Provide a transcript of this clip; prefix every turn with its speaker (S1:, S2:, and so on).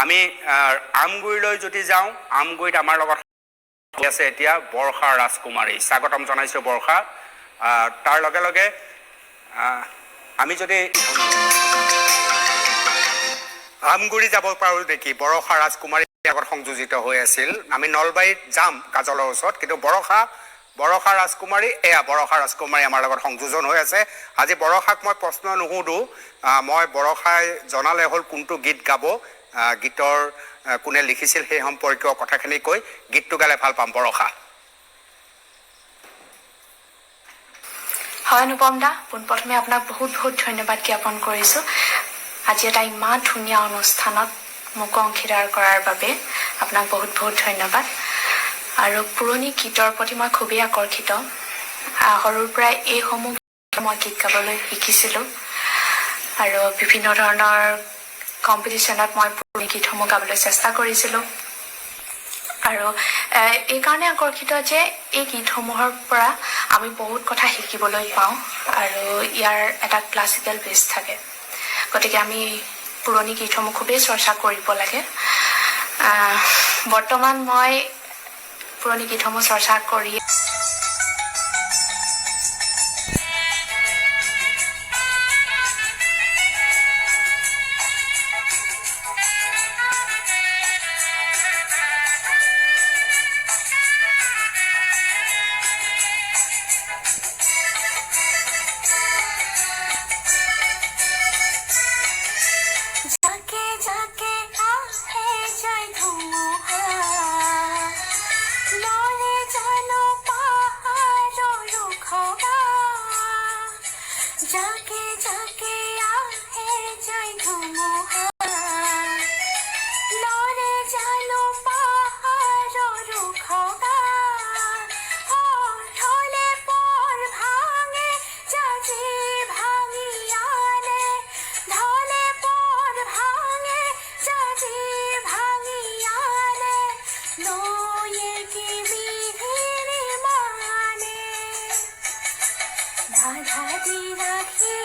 S1: আমি আমগুৰিলৈ যদি যাওঁ, আমগুৰিত আমাৰ লগত আছে এতিয়া বৰ্ষা ৰাজকুমাৰী। স্বাগতম জনাইছোঁ বৰ্ষা। তাৰ লগে লগে আমি যদি আমগুৰি যাব পাৰোঁ নেকি? বৰষা ৰাজকুমাৰী আগত সংযোজিত হৈ আছিল। আমি নলবাৰীত যাম কাজলৰ ওচৰত, কিন্তু বৰষা ৰাজকুমাৰী, এয়া বৰষা ৰাজকুমাৰী আমাৰ লগত সংযোজন হৈ আছে। আজি বৰষাক মই প্ৰশ্ন নুসুধোঁ, মই বৰষাই জনালে হ'ল কোনটো গীত গাব, গীতৰ কোনে লিখিছিল সেই সম্পৰ্কীয় কথাখিনি কৈ গীতটো গালে ভাল পাম। বৰষা।
S2: হয় অনুপম দা, পোনপ্ৰথমে আপোনাক বহুত বহুত ধন্যবাদ জ্ঞাপন কৰিছোঁ আজি এটা ইমান ধুনীয়া অনুষ্ঠানত মোক অংশীদাৰ কৰাৰ বাবে। আপোনাক বহুত বহুত ধন্যবাদ। আৰু পুৰণি গীতৰ প্ৰতি মই খুবেই আকৰ্ষিত। সৰুৰ পৰাই এইসমূহ মই গীত গাবলৈ শিকিছিলোঁ আৰু বিভিন্ন ধৰণৰ কম্পিটিশ্যনত মই পুৰণি গীতসমূহ গাবলৈ চেষ্টা কৰিছিলোঁ। আৰু এইকাৰণে আকৰ্ষিত যে এই গীতসমূহৰ পৰা আমি বহুত কথা শিকিবলৈ পাওঁ আৰু ইয়াৰ এটা ক্লাছিকেল বেছ থাকে। গতিকে আমি পুৰণি গীতসমূহ খুবেই চৰ্চা কৰিব লাগে। বৰ্তমান মই পুৰণি গীতসমূহ চৰ্চা কৰি
S3: राखी